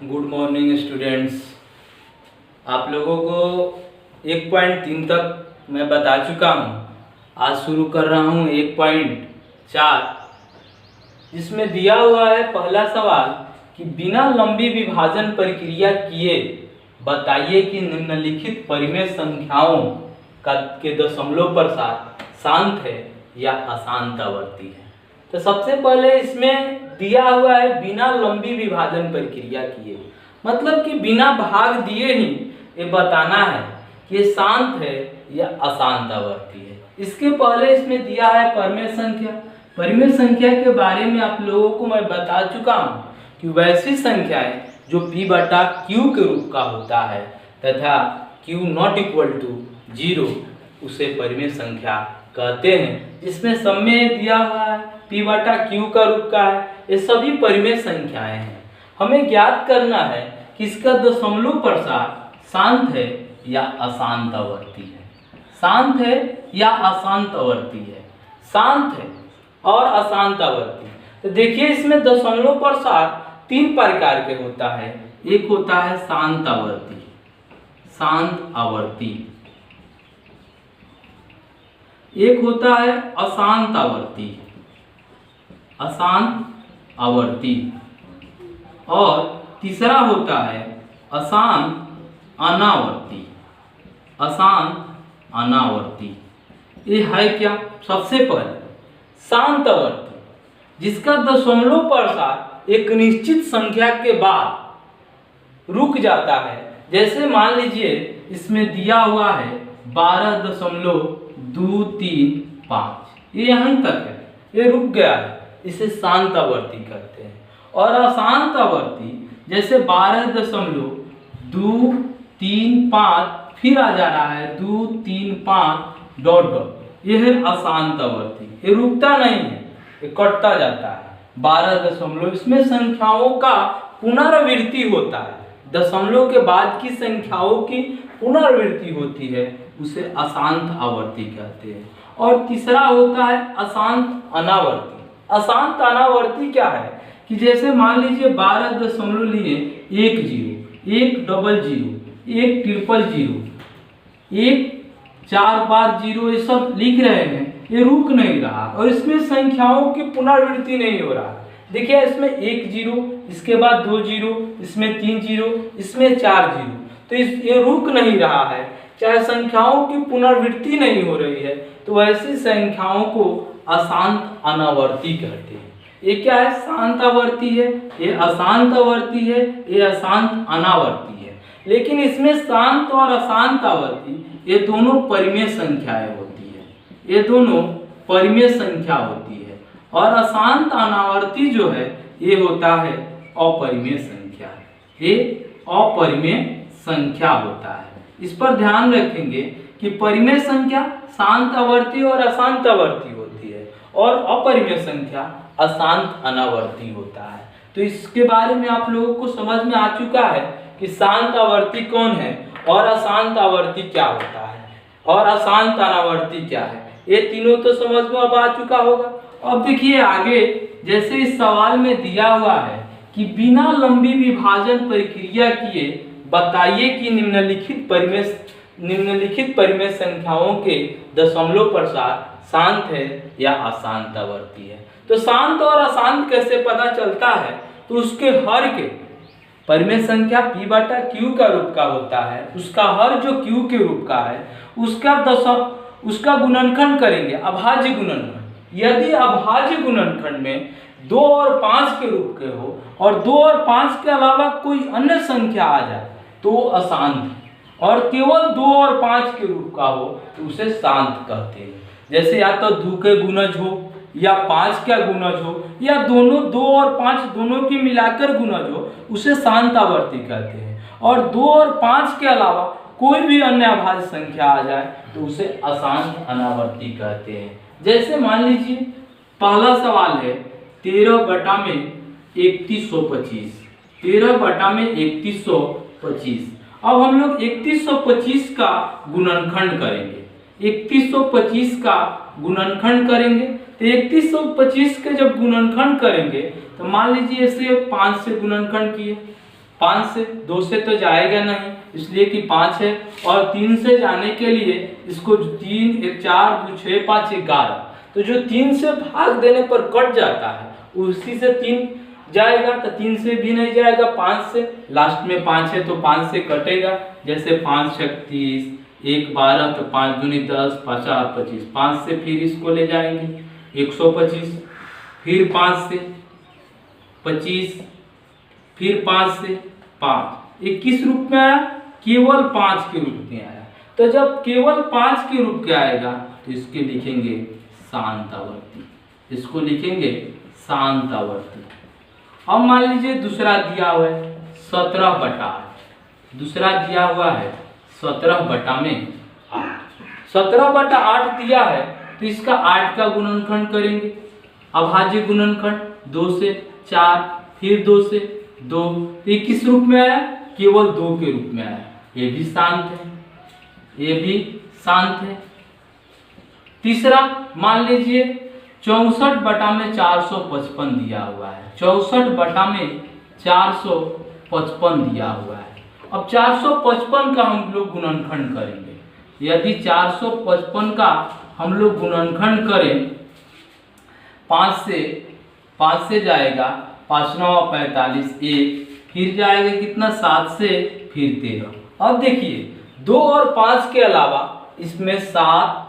Good morning students. आप लोगों को 1.3 तक मैं बता चुका हूँ। आज शुरू कर रहा हूँ 1.4, जिसमें दिया हुआ है पहला सवाल कि बिना लंबी विभाजन प्रक्रिया किए बताइए कि निम्नलिखित परिमेय संख्याओं के दशमलव प्रसार शांत है या अशांत आवर्ती है। तो सबसे पहले इसमें दिया हुआ है बिना लंबी विभाजन प्रक्रिया किए, मतलब कि बिना भाग दिए ही ये बताना है कि ये शांत है या अशांत आवर्ती है। इसके पहले इसमें दिया है परिमेय संख्या। परिमेय संख्या के बारे में आप लोगों को मैं बता चुका हूँ कि वैसी संख्याएं जो p बटा q के रूप का होता है तथा q नॉट इक्वल टू 0 उसे परिमेय संख्या कहते हैं। इसमें सब में दिया हुआ है p बटा q का रूप का है, ये सभी परिमेय संख्याएं हैं। हमें ज्ञात करना है कि इसका दशमलव प्रसार शांत है या अशांत आवर्ती है। शांत है या अशांत आवर्ती है, शांत है और अशांत आवर्ती। तो देखिए इसमें दशमलव प्रसार 3 प्रकार के होता है। एक होता है शांत आवर्ती, शांत आवर्ती। एक होता है अशांत आवर्ती, अशांत आवर्ती। और तीसरा होता है अशांत अनावर्ती, अशांत अनावर्ती। ये है क्या? सबसे पहले शांत आवर्ती, जिसका दशमलव प्रसार एक निश्चित संख्या के बाद रुक जाता है। जैसे मान लीजिए इसमें दिया हुआ है 12.235, ये यहीं तक है, ये रुक गया है, इसे शांत आवर्ती कहते हैं। और अशांत आवर्ती जैसे 12.235 फिर आ जा रहा है 235 डॉट डॉट, ये है अशांत आवर्ती। ये रुकता नहीं है, ये कटता जाता है 12 इसमें संख्याओं का पुनरावृत्ति होता है। दशमलव के बाद की संख्याओं की पुनरावृत्ति होती है, उसे अशांत आवर्ती कहते हैं। और तीसरा होता है अशांत अनावर्ती। अशांत अनावर्ती क्या है कि जैसे मान लीजिए 12 दशमलव लिए 1 0, 1 00, 1 000, 1 4 5 0, ये सब लिख रहे हैं, ये रुक नहीं रहा और इसमें संख्याओं की पुनरावृत्ति नहीं हो रहा। देखिए इसमें 1 0, इसके बाद 2 0, इसमें 3 0, इसमें 4 0, तो ये रुक नहीं रहा है, चाहे संख्याओं की पुनरावृत्ति नहीं हो रही है, तो ऐसी संख्याओं को अशांत अनावर्ती कहते हैं। ये क्या है? शांत आवर्ती है, ये अशांत आवर्ती है, ये अशांत अनावर्ती है। लेकिन इसमें शांत और अशांत आवर्ती ये दोनों परिमेय संख्याएं होती है, ये दोनों परिमेय संख्या होती है। और अशांत अनावर्ती जो है ये होता है अपरिमेय संख्या, ये अपरिमेय संख्या होता है। इस पर ध्यान रखेंगे कि परिमेय संख्या शांत आवर्ती और अशांत आवर्ती होती है और अपरिमेय संख्या अशांत अनावर्ती होता है। तो इसके बारे में आप लोगों को समझ में आ चुका है कि शांत आवर्ती कौन है और अशांत आवर्ती क्या होता है और अशांत अनावर्ती क्या है। ये तीनों तो समझ में अब आ चुका होगा। अब देखिए आगे, जैसे इस सवाल में दिया हुआ है कि बिना लंबी विभाजन प्रक्रिया किए बताइए कि निम्नलिखित परिमेय संख्याओं के दशमलव प्रसार शांत है या अशांत आवर्ती है। तो शांत और अशांत कैसे पता चलता है? तो उसके हर के परिमेय संख्या p बटा q का रूप का होता है, उसका हर जो q के रूप का है उसका गुणनखंड करेंगे, अभाज्य गुणनखंड। यदि अभाज्य गुणनखंड में 2 और 5 के रूप के हो और 2 और 5 के अलावा कोई अन्य संख्या आ जाए तो अशांत है, और केवल 2 और 5 के रूप का हो तो उसे शांत कहते हैं। जैसे या तो 2 के गुणज हो या 5 का गुणज हो या दोनों 2 और 5 दोनों की मिलाकर गुणज हो, उसे शांत आवर्ती कहते हैं। और 2 और 5 के अलावा कोई भी अन्य अभाज्य संख्या आ जाए तो उसे अशांत अनावर्ती कहते हैं। जैसे मान लीजिए पहला सवाल है 13 बटा में 3125, 13 बटा में 3125। अब हम लोग 3125 का गुणनखंड करेंगे, 3125 का गुणनखंड करेंगे। तो 3125 के जब गुणनखंड करेंगे तो मान लीजिए इसे 5 से गुणनखंड किए, 5 से, 2 से तो जाएगा नहीं इसलिए कि 5 है, और 3 से जाने के लिए इसको 3 1 4 2 6 5 11, तो जो 3 से भाग देने पर कट जाता है उसी से 3 जाएगा, तो 3 से भी नहीं जाएगा, 5 से, लास्ट में 5 है तो 5 से कटेगा, जैसे 5 6 30, 1 12, तो 5 दूनी 10, 5 4 25, 5 से फिर इसको ले जाएंगे 125, फिर 5 से 25, फिर 5 से 5, 21 रूप में आया, केवल 5 के रूप में आया। तो जब केवल 5 के रूप में आएगा तो इसके लिखेंगे शांत आवर्ती, इसको लिखेंगे शांत आवर्ती। अब मान लीजिए दूसरा दिया हुआ है 17/8, दूसरा दिया हुआ है 17/8, 17/8 दिया है तो इसका 8 का गुणनखंड करेंगे, अभाज्य गुणनखंड 2 से 4, फिर 2 से 2, ये किस रूप में आया, केवल 2 के रूप में आया, ये भी शांत है, ये भी शांत है। तीसरा मान लीजिए 64/455 दिया हुआ है, 64/455 दिया हुआ है। अब 455 का हम लोग गुणनखंड करेंगे, यदि 455 का हम लोग गुणनखंड करें 5 से जाएगा, 5 9 45, 1, फिर जाएगा कितना 7 से, फिर 13। अब देखिए 2 और 5 के अलावा इसमें 7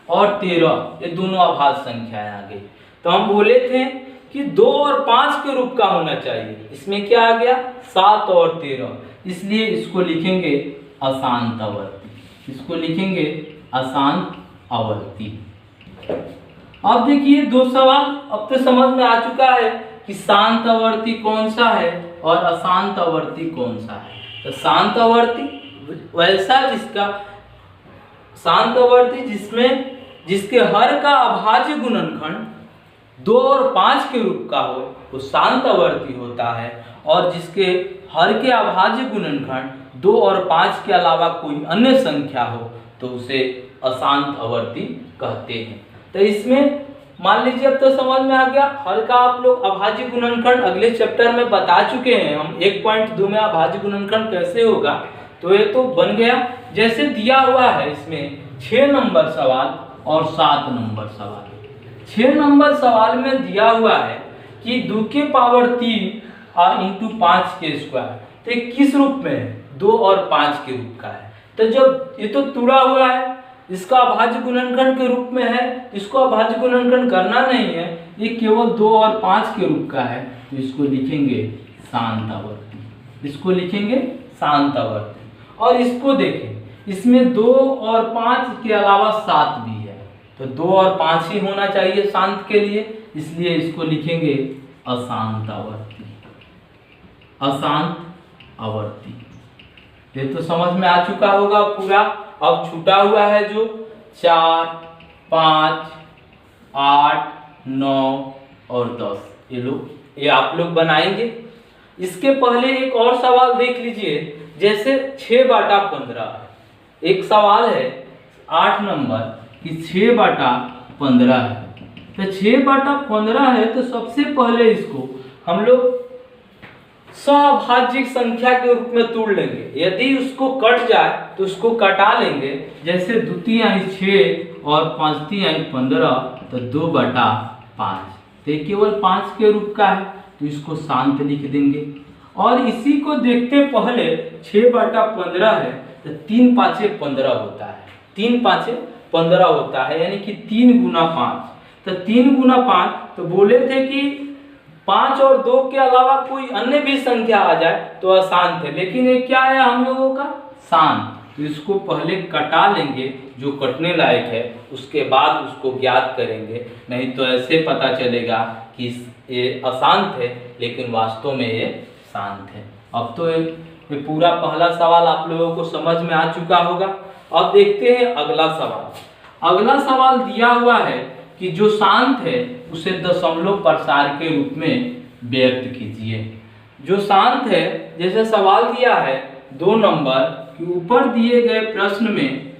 और 13 ये दोनों अभाज्य संख्याएं आ गई, तो हम बोले थे कि 2 और 5 के रूप का होना चाहिए, इसमें क्या आ गया 7 और 13, इसलिए इसको लिखेंगे अशांत आवर्ती, इसको लिखेंगे अशांत आवर्ती। अब देखिए 2 सवाल अब तो समझ में आ चुका है कि शांत आवर्ती कौन सा है और अशांत आवर्ती कौन सा है। तो शांत आवर्ती वैसा जिसका, शांत आवर्ती जिसके हर का अभाज्य गुणनखंड 2 और 5 के रूप का हो वो शांत आवर्ती होता है, और जिसके हर के अभाज्य गुणनखंड 2 और 5 के अलावा कोई अन्य संख्या हो तो उसे अशांत आवर्ती कहते हैं। तो इसमें मान लीजिए अब तो समझ में आ गया, हर का आप लोग अभाज्य गुणनखंड अगले चैप्टर में बता चुके हैं हम, 1.2 में अभाज्य गुणनखंड कैसे होगा, तो ये तो बन गया। जैसे दिया हुआ है इसमें 6 नंबर सवाल और 7 नंबर सवाल। 6 नंबर सवाल में दिया हुआ है कि 2 के पावर 3 इंटू 5 के स्क्वायर, तो किस रूप में है, 2 और 5 के रूप का है। तो जब ये तो तुड़ा हुआ है, इसका अभाज्य गुणनखंड के रूप में है, इसको अभाज्य गुणनखंड करना नहीं है, ये केवल 2 और 5 के रूप का है, तो इसको लिखेंगे शांत आवर्ती, इसको लिखेंगे शांत आवर्ती। और इसको देखें, इसमें 2 और 5 के अलावा 7 भी है, तो 2 और 5 ही होना चाहिए शांत के लिए, इसलिए इसको लिखेंगे अशांत आवर्ती, अशांत आवर्ती। ये तो समझ में आ चुका होगा पूरा। अब छूटा हुआ है जो 4 5 8 9 और 10, ये आप लोग बनाएंगे। इसके पहले एक और सवाल देख लीजिए, जैसे 6/15, एक सवाल है 8 नंबर कि 6/15 है, तो 6/15 है तो सबसे पहले इसको हम लोग सभाज्य संख्या के रूप में तोड़ लेंगे, यदि उसको कट जाए तो उसको कटा लेंगे, जैसे 2 तिहाई 6 और 5 तिहाई 15, तो 2/5, तो केवल 5 के रूप का है, तो इसको शांत लिख देंगे। और इसी को देखते पहले 6/15 है तो 3 5 15 होता है, 3 5 15 होता है, यानी कि 3 × 5, तो 3 × 5, तो बोले थे कि 5 और 2 के अलावा कोई अन्य भी संख्या आ जाए तो अशांत है, लेकिन ये क्या है हम लोगों का शांत, तो इसको पहले कटा लेंगे, जो कटने लायक है उसके बाद उसको ज्ञात करेंगे, नहीं तो ऐसे पता चलेगा कि ये अशांत है लेकिन वास्तव में ये शांत है। अब तो ये पूरा पहला सवाल आप लोगों को समझ में आ चुका होगा। अब देखते हैं अगला सवाल। अगला सवाल दिया हुआ है कि जो शांत है उसे दशमलव प्रसार के रूप में व्यक्त कीजिए। जो शांत है, जैसे सवाल दिया है 2 नंबर कि ऊपर दिए गए प्रश्न में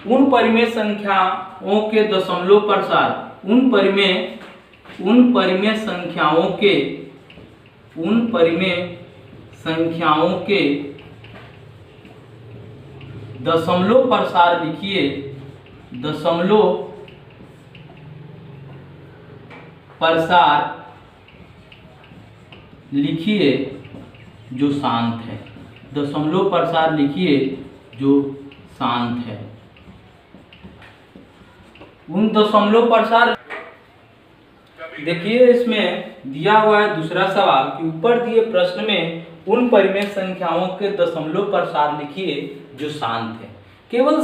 उन परिमेय संख्याओं के दशमलव प्रसार उन परिमेय संख्याओं के दशमलव प्रसार लिखिए, दशमलव प्रसार लिखिए जो शांत है, दशमलव प्रसार लिखिए जो शांत है। उन दशमलव प्रसार देखिए, इसमें दिया हुआ है दूसरा सवाल कि ऊपर दिए प्रश्न में उन परिमेय संख्याओं के दशमलव प्रसार लिखिए जो शांत है। केवल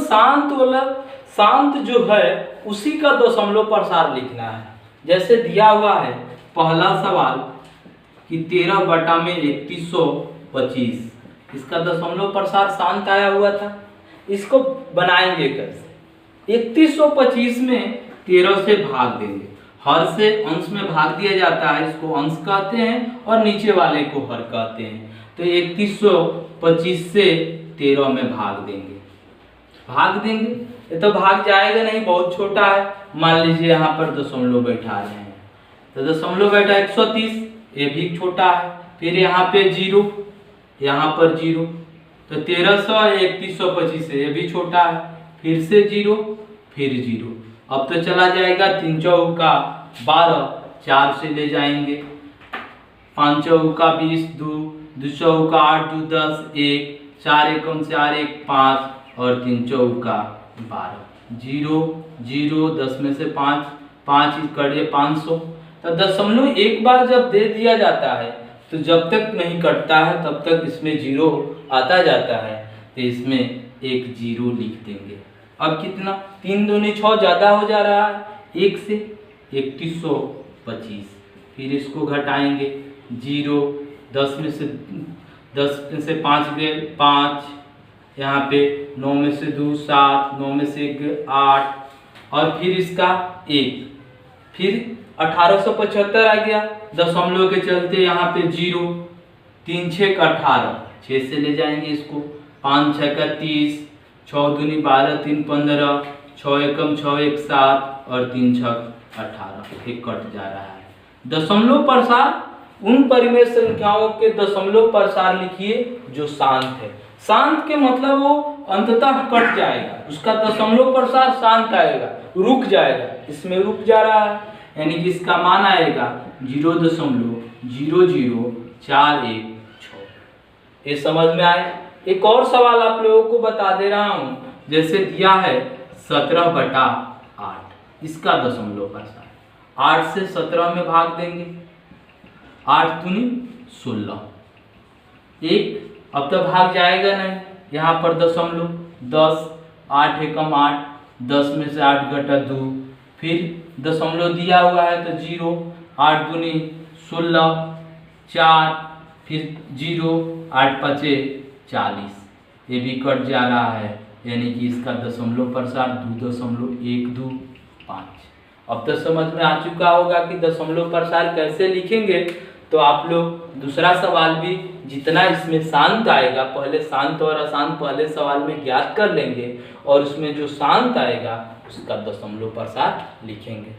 शांत जो है उसी का दशमलव प्रसार लिखना है। जैसे दिया हुआ है पहला सवाल कि 13/3125, इसका दशमलव प्रसार शांत आया हुआ था। इसको बनाएंगे कैसे? 3125 में 13 से भाग देंगे। हर से अंश में भाग दिया जाता है, इसको अंश कहते हैं, और नीचे वाले को हर कहते हैं। तो 3125 से 13 में भाग देंगे। ये तो भाग जाएगा नहीं, बहुत छोटा है। मान लीजिए यहाँ पर दशमलव बैठा रहे हैं, तो दशमलव बैठा 130, ये भी छोटा है। फिर यहाँ पे 0, यहाँ पर 0, तो 1300 3125 है, ये भी छोटा है। फिर से 0, फिर 0। अब तो चला जाएगा 3 चौका 12, 4 से ले जाएंगे, 5 चौका 20, 2 चौका 8, 2 10, 1, 4 एकम 4 1 5, और 3 चौका 12। 0 0, 10 में से 5 5 कटिए 500। तो दशमलव एक बार जब दे दिया जाता है तो जब तक नहीं कटता है तब तक इसमें 0 आता जाता है, तो इसमें एक 0 लिख देंगे। अब कितना, 3 दूनी 6 ज्यादा हो जा रहा है 1 से, 3125। फिर इसको घटाएंगे, 0, 10 में से 5 गए 5, यहाँ पे 9 में से 2 7, 9 में से 1 8, और फिर इसका 1, फिर 1875 आ गया दशमलव के चलते, यहाँ पे 0, 3 6 18, 6 से ले जाएंगे इसको, 5 6 30, 6 दूनी 12, 3 15, 6 एकम 6 1 7, और 3 6 18, एक कट जा रहा है। दशमलव प्रसार उन परिमेय संख्याओं के दशमलव प्रसार लिखिए जो शांत है। शांत के मतलब वो अंततः कट जाएगा, उसका दशमलव प्रसार शांत आएगा, रुक जाएगा। इसमें रुक जा रहा है, यानी कि इसका मान आएगा 0.00416। ये समझ में आए? एक और सवाल आप लोगों को बता दे रहा हूं, जैसे दिया है 17/8, इसका दशमलव प्रसार 8 से 17 में भाग देंगे, 8 दूनी 16, 1, अब तो भाग जाएगा नहीं, यहाँ पर दशमलव 10, 8 एकम 8, 10 में से 8 घटा 2, फिर दशमलव दिया हुआ है तो 0, 8 दूनी 16, 4, फिर 0, 8 5 40, ये भी कट जा रहा है, यानी कि इसका दशमलव प्रसार 2.125। अब तो समझ में आ चुका होगा कि दशमलव प्रसार कैसे लिखेंगे। तो आप लोग दूसरा सवाल भी जितना इसमें शांत आएगा, पहले शांत और अशांत पहले सवाल में ज्ञात कर लेंगे, और उसमें जो शांत आएगा उसका दशमलव प्रसार लिखेंगे।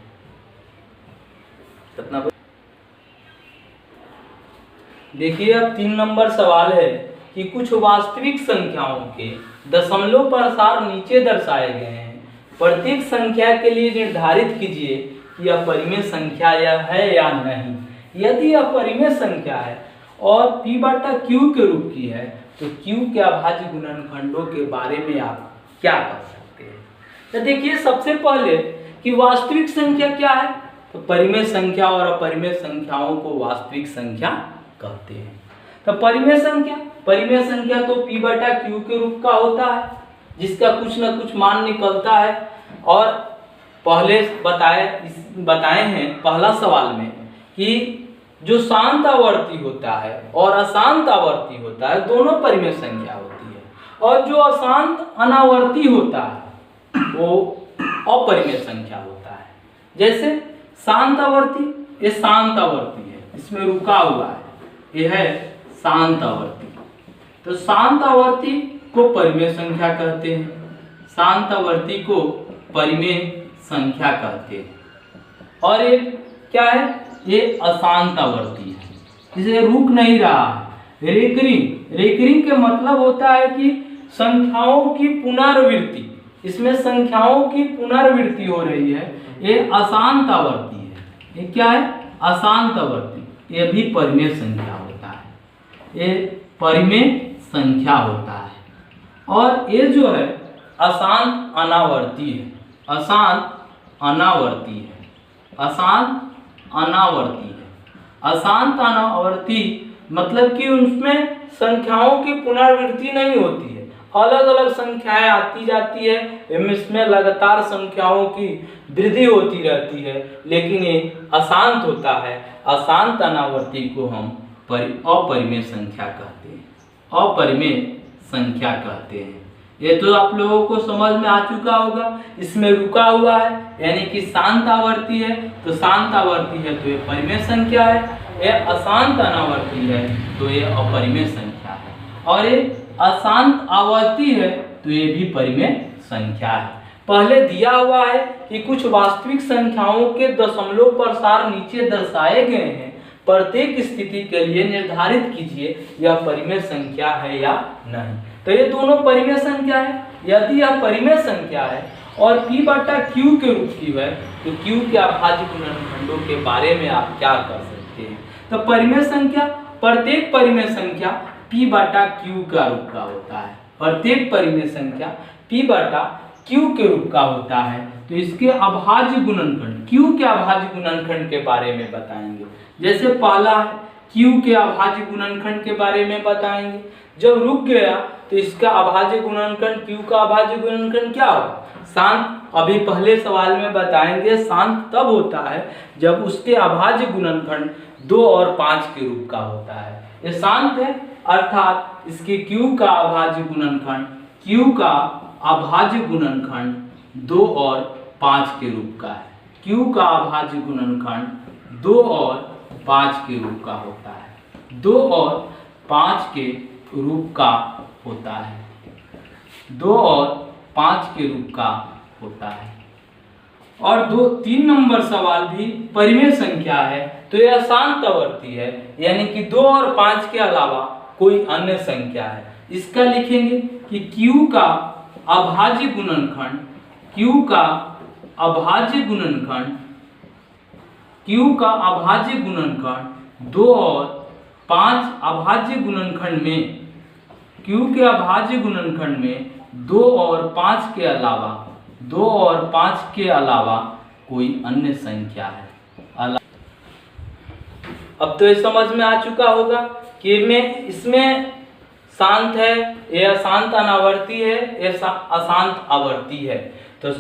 कितना? देखिए, अब 3 नंबर सवाल है कि कुछ वास्तविक संख्याओं के दशमलव प्रसार नीचे दर्शाए गए हैं। प्रत्येक संख्या के लिए निर्धारित कीजिए कि यह परिमेय संख्या है या नहीं। यदि यह परिमेय संख्या है और P/Q के रूप की है, तो Q के अभाज्य गुणनखंडों के बारे में आप क्या कर सकते हैं? तो देखिए, सबसे पहले कि वास्तविक संख्या क्या है, तो परिमेय संख्या और अपरिमेय संख्याओं को वास्तविक संख्या कहते हैं। तो परिमेय संख्या तो P/Q के रूप का होता है, जिसका कुछ न कुछ मान निकलता है। और पहले बताए हैं पहला सवाल में कि जो शांत आवर्ती होता है और अशांत आवर्ती होता है, दोनों परिमेय संख्या होती है, और जो अशांत अनावर्ती होता है वो अपरिमेय संख्या होता है। जैसे शांत आवर्ती, ये शांत आवर्ती है, इसमें रुका हुआ है, ये है शांत आवर्ती। तो शांत आवर्ती को परिमेय संख्या कहते हैं, शांत आवर्ती को परिमेय संख्या कहते हैं। और ये क्या है, ये अशांत आवर्ती है, इसे रुक नहीं रहा है। रेकरिंग के मतलब होता है कि संख्याओं की पुनरावृत्ति, इसमें संख्याओं की पुनरावृत्ति हो रही है, ये अशांत आवर्ती है। ये क्या है, अशांत आवर्ती, ये भी परिमेय संख्या होता है, ये परिमेय संख्या होता है। और ये जो है अशांत अनावर्ती है, अशांत अनावर्ती है, अशांत अनावर्ती है। अशांत अनावर्ती मतलब कि उसमें संख्याओं की पुनरावृत्ति नहीं होती है, अलग अलग संख्याएं आती जाती है, इसमें लगातार संख्याओं की वृद्धि होती रहती है, लेकिन ये अशांत होता है। अशांत अनावर्ती को हम अपरिमेय संख्या कहते हैं, अपरिमेय संख्या कहते हैं। ये तो आप लोगों को समझ में आ चुका होगा। इसमें रुका हुआ है यानी कि शांत आवर्ती है, तो शांत आवर्ती है तो ये परिमेय संख्या है, ये अशांत अनावर्ती है तो ये अपरिमेय संख्या है, और ये अशांत आवर्ती है तो ये भी परिमेय संख्या है। पहले दिया हुआ है कि कुछ वास्तविक संख्याओं के दशमलव प्रसार नीचे दर्शाए गए हैं, प्रत्येक स्थिति के लिए निर्धारित कीजिए यह परिमेय संख्या है या नहीं। तो ये दोनों परिमेय संख्या है। यदि यह परिमेय संख्या है और p बटा q के रूप की है तो q के अभाज्य गुणनखंडों के बारे में आप क्या कर सकते हैं। तो परिमेय संख्या, प्रत्येक परिमेय संख्या p बटा q का रूप का होता है, प्रत्येक परिमेय संख्या p बटा q के रूप का होता है। तो इसके अभाज्य गुणनखंड, q के अभाज्य गुणनखंड के बारे में बताएंगे। जैसे पहला है q के अभाज्य गुणनखंड के बारे में बताएंगे। जब रुक गया तो इसका अभाज्य गुणनखंड, q का अभाज्य गुणनखंड क्या होगा, शांत। अभी पहले सवाल में बताएंगे शांत तब होता है जब उसके अभाज्य गुणनखंड 2 और 5 के रूप का होता है, ये शांत है। अर्थात इसके q का अभाज्य गुणनखंड, q का अभाज्य गुणनखंड 2 और 5 के रूप का है, q का अभाज्य गुणनखंड 2 और 5 के रूप का होता है, 2 और 5 के रूप का होता है, 2 और 5 के रूप का होता है। और 3 नंबर सवाल भी परिमेय संख्या है तो यह अशांत आवर्ती है, यानी कि 2 और 5 के अलावा कोई अन्य संख्या है। इसका लिखेंगे कि q का अभाज्य गुणनखंड, q का अभाज्य गुणनखंड, q का अभाज्य गुणनखंड 2 और 5 अभाज्य गुणनखंड में, q के अभाज्य गुणनखंड में 2 और 5 के अलावा, 2 और 5 के अलावा कोई अन्य संख्या है। अब तो ये समझ में आ चुका होगा कि इसमें शांत है, यह अशांत अनावर्ती है, यह अशांत आवर्ती है। तो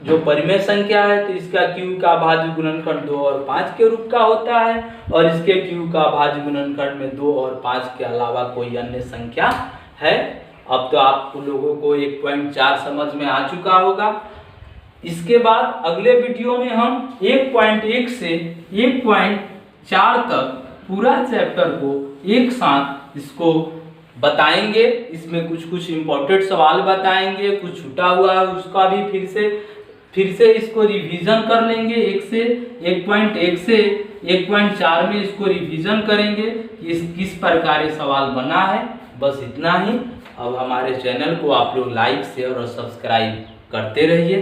जो परिमेय संख्या है तो इसका q का अभाज्य गुणनखंड 2 और 5 के रूप का होता है, और इसके q का अभाज्य गुणनखंड में 2 और 5 के अलावा कोई अन्य संख्या है। अब तो आप लोगों को 1.4 समझ में आ चुका होगा। इसके बाद अगले वीडियो में हम 1.1 से 1.4 तक पूरा चैप्टर को एक साथ इसको बताएंगे। इसमें कुछ इम्पोर्टेंट सवाल बताएंगे, कुछ छूटा हुआ है उसका भी फिर से इसको रिवीजन कर लेंगे। 1.1 से 1.4 में इसको रिवीजन करेंगे कि किस प्रकार ये सवाल बना है। बस इतना ही। अब हमारे चैनल को आप लोग लाइक, शेयर और सब्सक्राइब करते रहिए।